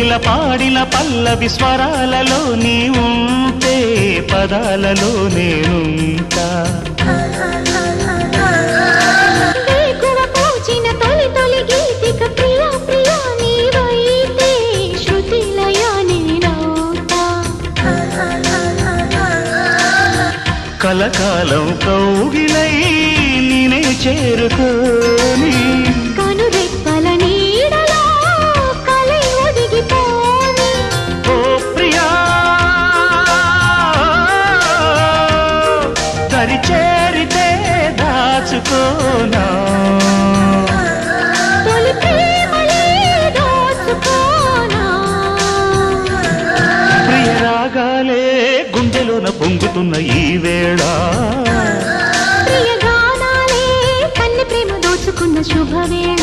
కోకిల పాడిన పల్లవి స్వరాలలో నీ ఉంటే పదాలలో నేనుంటా కలకాలం కౌగిలై నేనే చేరుకోని కనురెప్పల నీడలో కలై ఒదిగిపోని ఓ ప్రియా దరి చేరితే దాచుకోనా తొలి ప్రేమలే దోచుకోనా ప్రియ రాగాలే గుండెలోన పొంగుతున్న ఈ వేళ ప్రియ గానాలే కన్నె ప్రేమ దోచుకున్న శుభవేళ